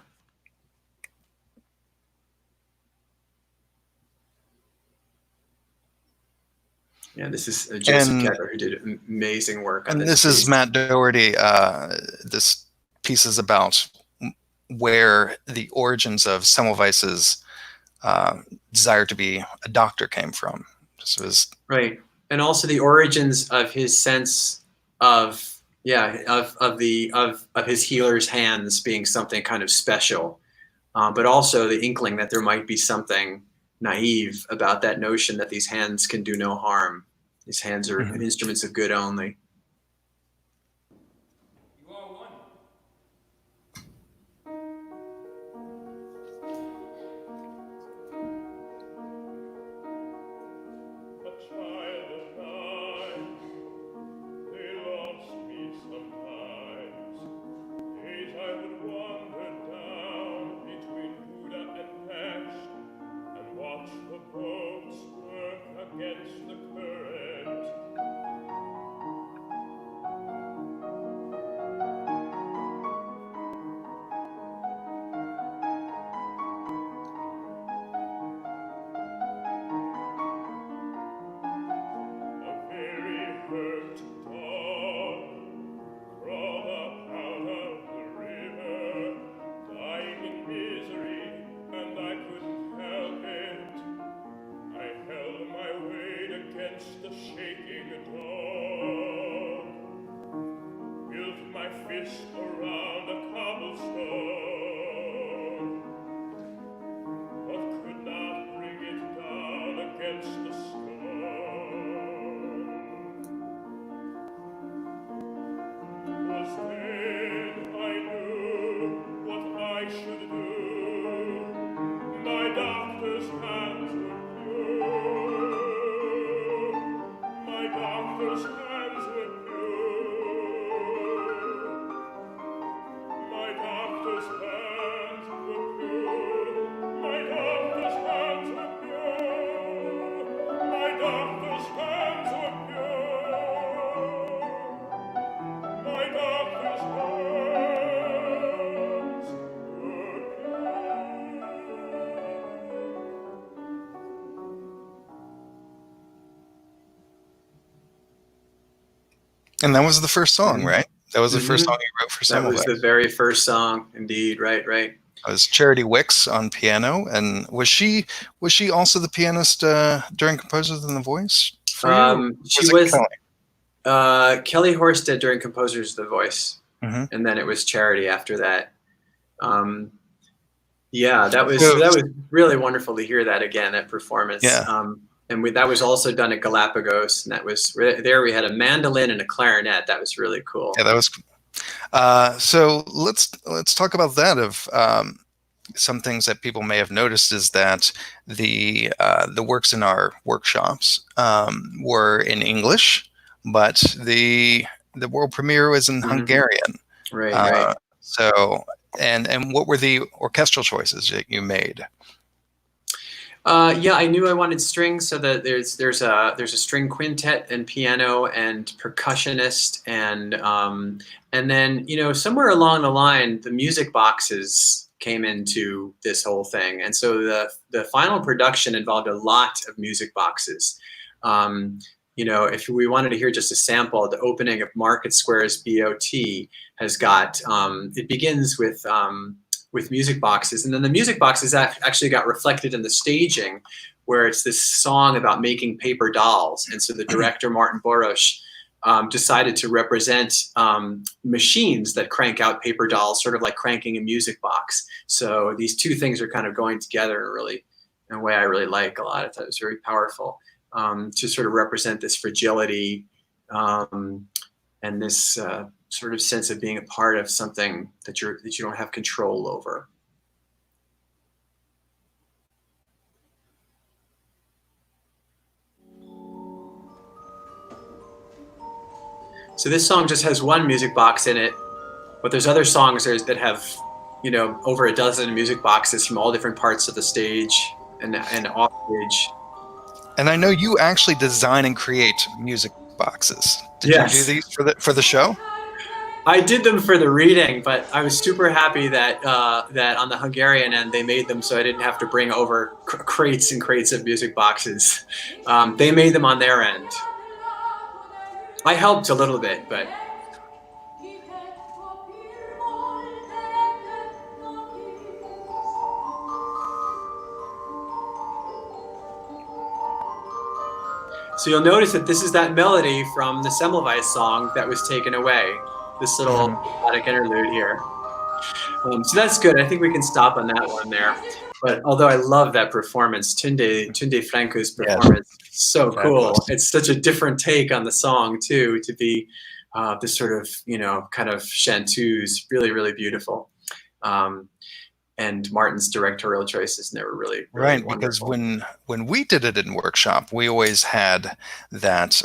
Yeah, this is Joseph And- Ketter, who did amazing work on And this this is piece. Matt Doherty. This piece is about where the origins of Semmelweis's desire to be a doctor came from. This was Right, and also the origins of his sense of of his healer's hands being something kind of special, but also the inkling that there might be something naive about that notion that these hands can do no harm. These hands are instruments of good only. You are one. A child of nine, they lost me sometimes. Days I would wander down between Buda and Pest and watch the boats work against the current. A very hurt dog crawled up out of the river, dying in misery, and I couldn't help it. I held my weight against the shaking dog, built my fist around a cobblestone, but could not bring it down against the stone. Was then I knew what I should do. My doctor's hands were pure. My doctor's hands were pure. My doctor's hands were pure. My doctor's hands were pure. My doctor's hands were pure. My doctor's hands were pure. And that was the first song, Mhm. right? That was the first Mhm. song you wrote for That was Semmelweis. the very first song, indeed. Right. It was Charity Wicks on piano, and was she also the pianist during Composers in the Voice for you? Or She it was Kelly? Kelly Horsted during Composers of the Voice, Mhm. and then it was Charity after that. Yeah, that was So- really wonderful to hear that again, that performance. Yeah. And that was also done at Galapagos, and that was there. We had a mandolin and a clarinet. That was really cool. Yeah, that was. So let's talk about that. Of some things that people may have noticed is that the works in our workshops were in English, but the world premiere was in Hungarian. Right. So and what were the orchestral choices that you made? Yeah, I knew I wanted strings, so that there's a string quintet and piano and percussionist, and then somewhere along the line the music boxes came into this whole thing, and so the final production involved a lot of music boxes. If we wanted to hear just a sample, the opening of Market Square's BOT has got it begins with music boxes, and then the music boxes actually got reflected in the staging, where it's this song about making paper dolls, and so the director Martin Borosh decided to represent machines that crank out paper dolls, sort of like cranking a music box. So these two things are kind of going together in a way I really like a lot. I thought it was very powerful to sort of represent this fragility and this sort of sense of being a part of something that you don't have control over. So this song just has one music box in it, but there's other songs that have, over a dozen music boxes from all different parts of the stage and off stage. And I know you actually design and create music boxes. Did Yes. you do these for the show? I did them for the reading, but I was super happy that that on the Hungarian end they made them so I didn't have to bring over crates and crates of music boxes. They made them on their end. I helped a little bit, but. So you'll notice that this is that melody from the Semmelweis song that was taken away. This little melodic interlude here. So that's good. I think we can stop on that one there. But although I love that performance, Tunde Franco's performance, so cool. It's such a different take on the song too, to be this sort of, you know, kind of chanteuse, really, really beautiful. And Martin's directorial choices, and they were really, really right. wonderful. Because when we did it in workshop, we always had that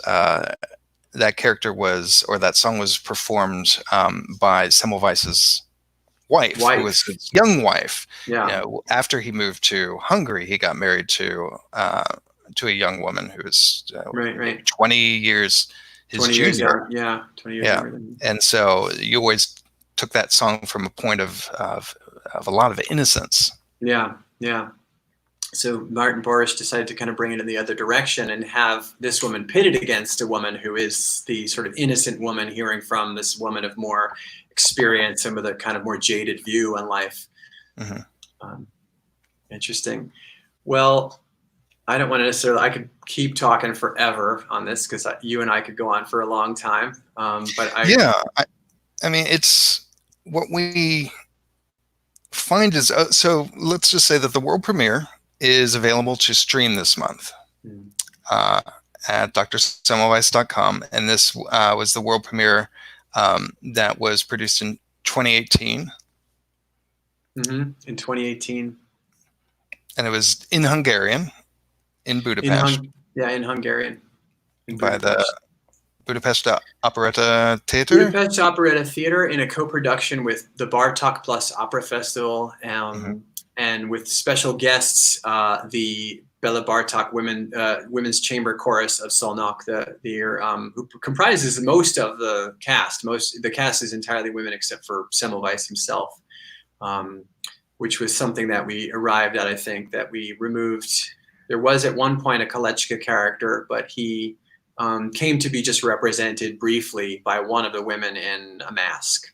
that character was, or that song was performed by Semmelweis's wife, who was his young wife. Yeah. You know, after he moved to Hungary, he got married to a young woman who was 20 years his junior. Yeah, 20 years younger than him. And so you always took that song from a point of a lot of innocence. Yeah, yeah. So Martin Borish decided to kind of bring it in the other direction and have this woman pitted against a woman who is the sort of innocent woman hearing from this woman of more experience and with a kind of more jaded view on life. Interesting. Well, I don't want to necessarily, I could keep talking forever on this because you and I could go on for a long time. But I mean, it's what we find is, so let's just say that the world premiere is available to stream this month at drsemmelweis.com. And this was the world premiere that was produced in 2018. In 2018. And it was in Hungarian, in Budapest. In Hungarian. By the Budapest Operetta Theater? Budapest Operetta Theater in a co-production with the Bartók Plus Opera Festival and with special guests, the Bela Bartók Women's Chamber Chorus of Szolnok, who comprises most of the cast. The cast is entirely women except for Semmelweis himself, which was something that we arrived at, I think, that we removed. There was at one point a Kolechka character, but he came to be just represented briefly by one of the women in a mask.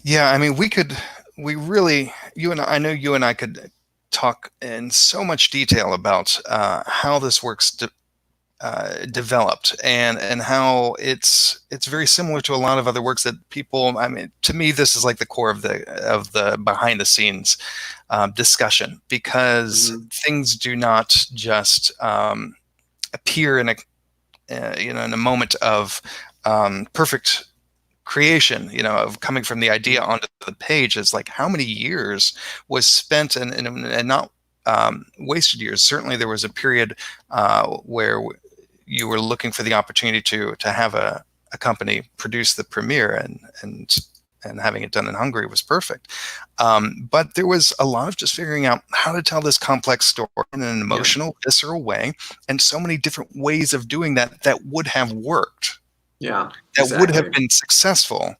Yeah, I mean, I know you and I could talk in so much detail about how this works developed and how it's very similar to a lot of other works that people, I mean, to me, this is like the core of the behind the scenes discussion, because things do not just appear in a moment of perfect creation, of coming from the idea onto the page. Is like how many years was spent and not wasted years. Certainly there was a period where you were looking for the opportunity to have a company produce the premiere, and having it done in Hungary was perfect. But there was a lot of just figuring out how to tell this complex story in an emotional, visceral way, and so many different ways of doing that would have worked. Yeah, that would have been successful.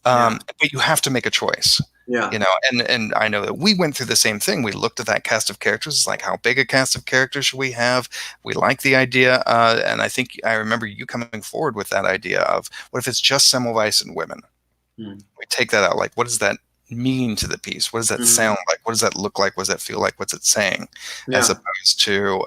But you have to make a choice. Yeah. And I know that we went through the same thing. We looked at that cast of characters. It's like, how big a cast of characters should we have? We like the idea. And I think I remember you coming forward with that idea of, what if it's just Semmelweis and women? We take that out. Like, what does that mean to the piece? What does that sound like? What does that look like? What does that feel like? What's it saying? As opposed to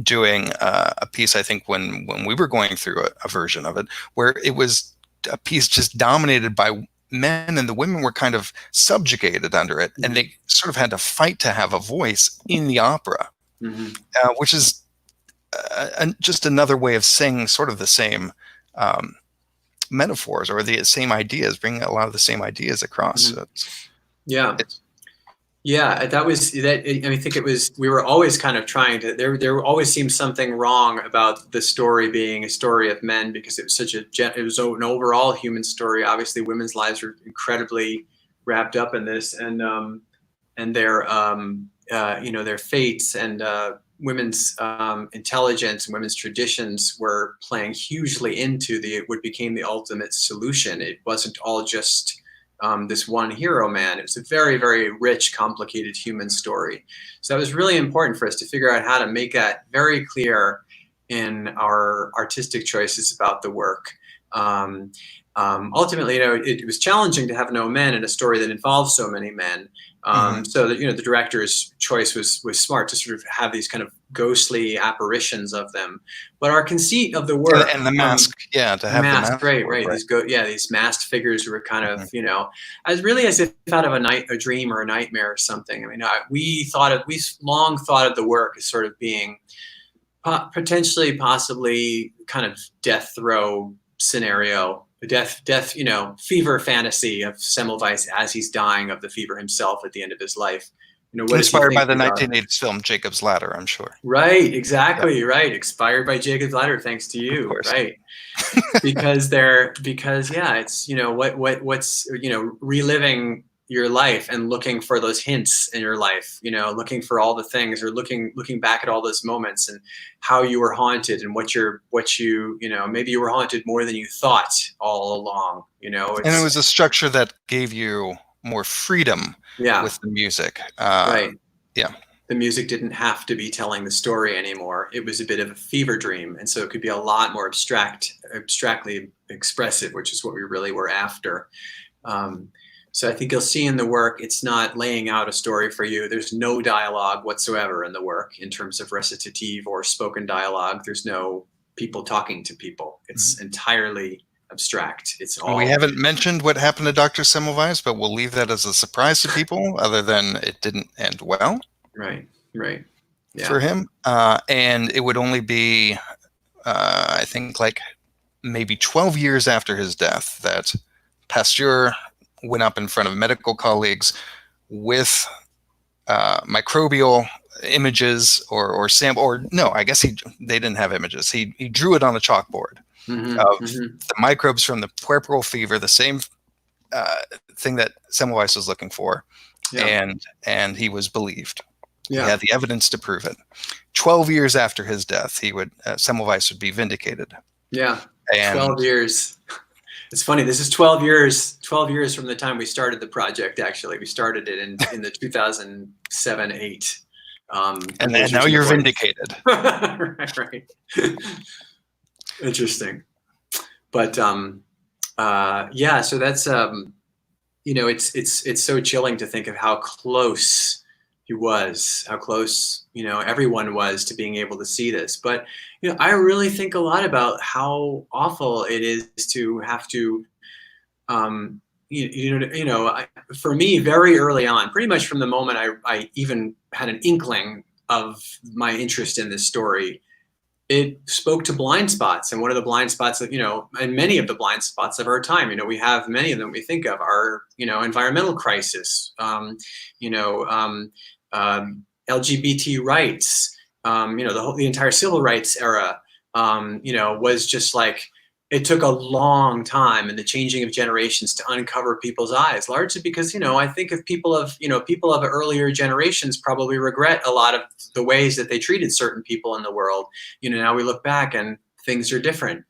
doing a piece, I think when we were going through a version of it, where it was a piece just dominated by men, and the women were kind of subjugated under it, and they sort of had to fight to have a voice in the opera, which is just another way of saying sort of the same metaphors or the same ideas, bringing a lot of the same ideas across. That was that. I think it was. We were always kind of trying to. There always seemed something wrong about the story being a story of men, because it was it was an overall human story. Obviously, women's lives are incredibly wrapped up in this, and their their fates and women's intelligence and women's traditions were playing hugely into what became the ultimate solution. It wasn't all just this one hero man. It was a very, very rich, complicated human story. So that was really important for us to figure out how to make that very clear in our artistic choices about the work. Ultimately, it was challenging to have no men in a story that involves so many men. So that, the director's choice was smart to sort of have these kind of ghostly apparitions of them. But our conceit of the work and the mask, to have the mask, right. These masked figures were kind of, as if out of a dream or a nightmare or something. I mean, we long thought of the work as sort of being possibly kind of death row scenario, death, fever fantasy of Semmelweis as he's dying of the fever himself at the end of his life. Inspired by the 1980s film Jacob's Ladder, I'm sure. Right, exactly, right. Inspired by Jacob's Ladder, thanks to you, right? because it's what's reliving your life and looking for those hints in your life, looking for all the things, or looking back at all those moments and how you were haunted and maybe you were haunted more than you thought all along, and it was a structure that gave you more freedom with the music. Right. Yeah. The music didn't have to be telling the story anymore. It was a bit of a fever dream. And so it could be a lot more abstractly expressive, which is what we really were after. So I think you'll see in the work, it's not laying out a story for you. There's no dialogue whatsoever in the work in terms of recitative or spoken dialogue. There's no people talking to people. It's entirely abstract. It's all. We haven't mentioned what happened to Dr. Semmelweis, but we'll leave that as a surprise to people, other than it didn't end well. Right. Yeah. For him. And it would only be, I think, like maybe 12 years after his death that Pasteur went up in front of medical colleagues with microbial images I guess they didn't have images. He drew it on a chalkboard of the microbes from the puerperal fever, the same thing that Semmelweis was looking for, and he was believed. He had the evidence to prove it. 12 years after his death, Semmelweis would be vindicated. Yeah, and 12 years. It's funny. This is 12 years from the time we started the project. Actually, we started it in the 2007-8. And now you're vindicated. right. Interesting. But so that's it's so chilling to think of how close how close everyone was to being able to see this. But I really think a lot about how awful it is to have to for me, very early on, pretty much from the moment I even had an inkling of my interest in this story, it spoke to blind spots. And one of the blind spots that, and many of the blind spots of our time, we have many of them we think of are, environmental crisis, LGBT rights, the entire civil rights era, was just like, it took a long time and the changing of generations to uncover people's eyes, largely because, I think of people of earlier generations probably regret a lot of the ways that they treated certain people in the world. Now we look back and things are different.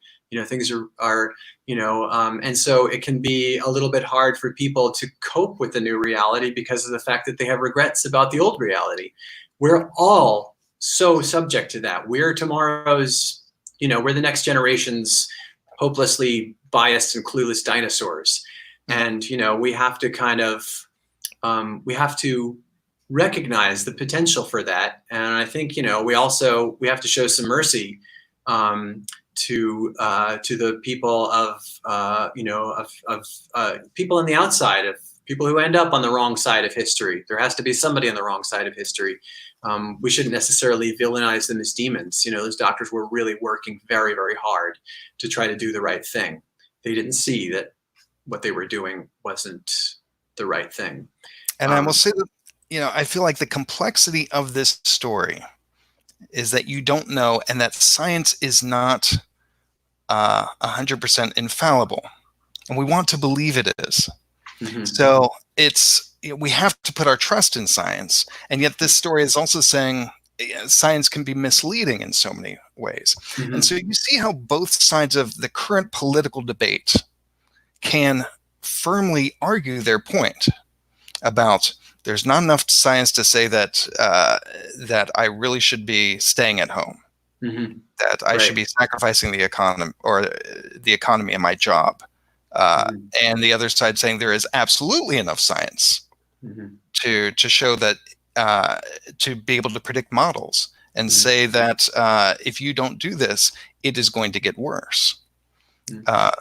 Things are and so it can be a little bit hard for people to cope with the new reality because of the fact that they have regrets about the old reality. We're all so subject to that. We're tomorrow's, we're the next generation's hopelessly biased and clueless dinosaurs. And, we have to kind of, we have to recognize the potential for that. And I think, we have to show some mercy to the people of people on the outside, of people who end up on the wrong side of history. There has to be somebody on the wrong side of history. We shouldn't necessarily villainize them as demons. Those doctors were really working very, very hard to try to do the right thing. They didn't see that what they were doing wasn't the right thing. And I will say that, I feel like the complexity of this story is that you don't know, and that science is not 100% infallible. And we want to believe it is. Mm-hmm. So we have to put our trust in science. And yet this story is also saying, science can be misleading in so many ways. Mhm. And so you see how both sides of the current political debate can firmly argue their point about there's not enough science to say that that I really should be staying at home, Mhm. that I should Right. be sacrificing the economy or the economy and my job, Mhm. and the other side saying there is absolutely enough science Mhm. to show that to be able to predict models and Mhm. say that if you don't do this, it is going to get worse. Mhm. Uh,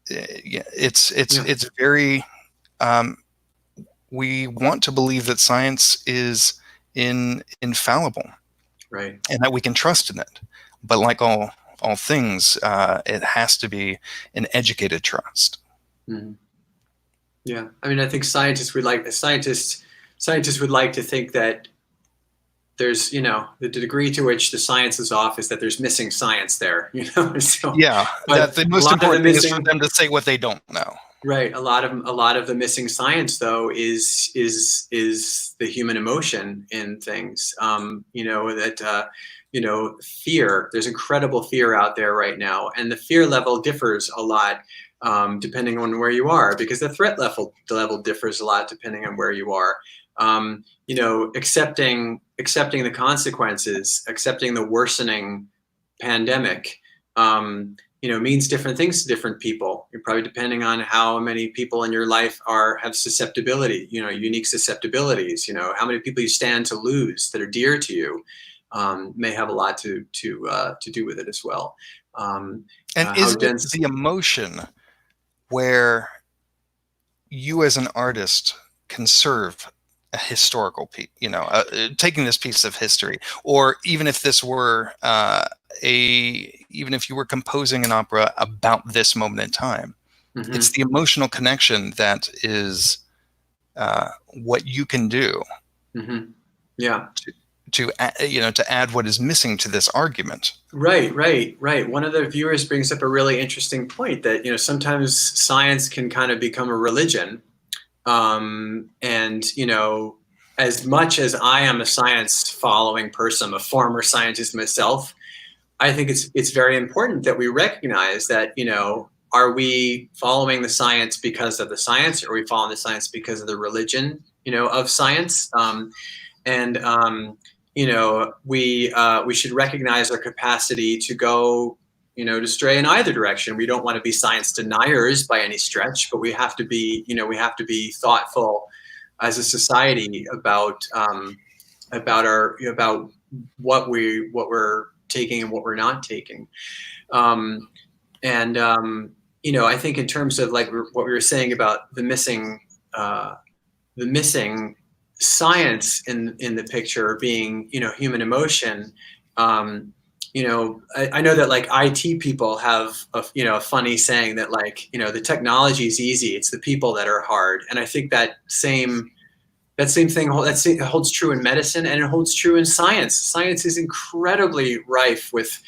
yeah, Yeah. it's very. We want to believe that science is infallible Right. and that we can trust in it, but like all things, it has to be an educated trust. Mhm. Yeah. I mean, I think scientists would like to think that there's, the degree to which the science is off is that there's missing science there, so, Yeah, but that the a most lot of the important thing is for missing, them to say what they don't know. right, a lot of the missing science though is the human emotion in things. Fear. There's incredible fear out there right now, and the fear level differs a lot depending on where you are, because the threat level differs a lot depending on where you are. Accepting the consequences, accepting the worsening pandemic, means different things to different people. You're probably depending on how many people in your life have susceptibility, unique susceptibilities. How many people you stand to lose that are dear to you may have a lot to do with it as well. And How is it dense? the emotion where you as an artist can serve a historical piece, taking this piece of history, or even if this were even if you were composing an opera about this moment in time, it's Hmm. the emotional connection that is what you can do Hmm. Yeah. to add what is missing to this argument. Right, right, right. One of the viewers brings up a really interesting point that sometimes science can kind of become a religion. And as much as I am a science following person, a former scientist myself, I think it's very important that we recognize that, are we following the science because of the science, or are we following the science because of the religion, of science? We should recognize our capacity to go, to stray in either direction. We don't want to be science deniers by any stretch, but we have to be thoughtful as a society about what we're taking and what we're not taking. I think in terms of like what we were saying about the missing science in the picture being human emotion. I know that like IT people have a funny saying that like the technology is easy, it's the people that are hard. And I think that same thing holds true in medicine, and it holds true in science. Science is incredibly rife with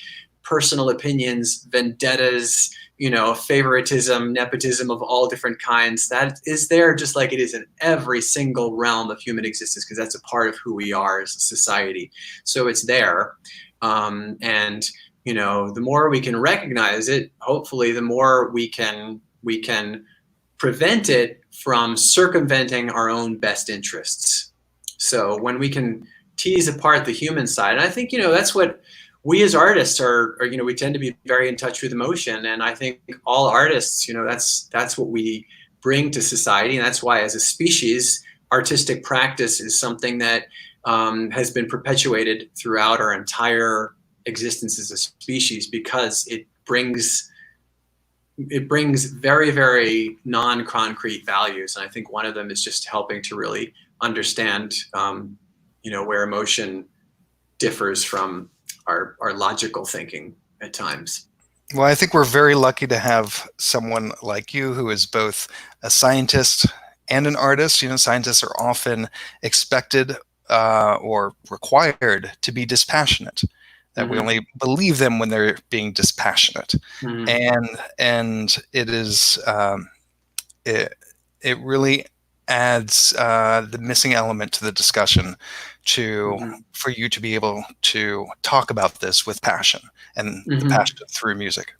personal opinions, vendettas, favoritism, nepotism of all different kinds. That is there just like it is in every single realm of human existence, because that's a part of who we are as a society. So it's there. And the more we can recognize it, hopefully the more we can prevent it from circumventing our own best interests. So when we can tease apart the human side, and I think that's what we as artists are. We tend to be very in touch with emotion, and I think all artists, that's what we bring to society, and that's why as a species, artistic practice is something that has been perpetuated throughout our entire existence as a species, because it brings very, very non-concrete values. And I think one of them is just helping to really understand, where emotion differs from our logical thinking at times. Well, I think we're very lucky to have someone like you who is both a scientist and an artist. Scientists are often expected or required to be dispassionate, that we Mm-hmm. only believe them when they're being dispassionate. Mm-hmm. And it is it really adds the missing element to the discussion Mm-hmm. for you to be able to talk about this with passion and the Mm-hmm. passion through music.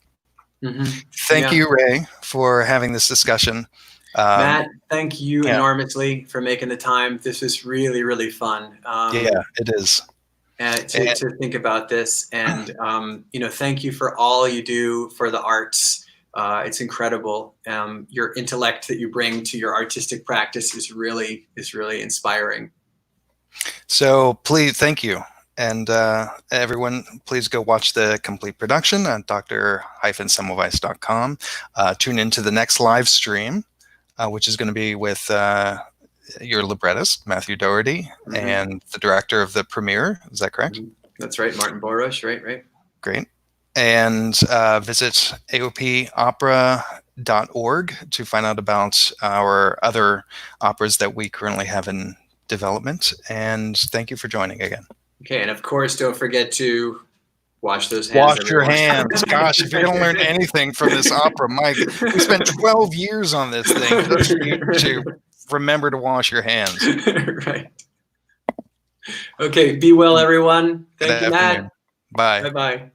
Mm-hmm. Thank Yeah. you, Ray, for having this discussion. Matt, thank you yeah. enormously for making the time. This was really, really fun. Yeah, it is. To think about this, and thank you for all you do for the arts. It's incredible. Your intellect that you bring to your artistic practice is really inspiring. So please, thank you. And everyone, please go watch the complete production on dr-semmelweis.com. Tune into the next live stream, which is going to be with your librettist, Matthew Doherty, and the director of the premiere. Is that correct? That's right, Martin Borush. Right. Great. And visit aopopera.org to find out about our other operas that we currently have in development. And thank you for joining again. Okay, and of course, don't forget to wash those hands. Wash your hands. Gosh, if you're going to learn anything from this opera, Mike, we spent 12 years on this thing just for you to remember to wash your hands. Right. Okay, be well, everyone. Thank you, Matt. Bye. Bye-bye.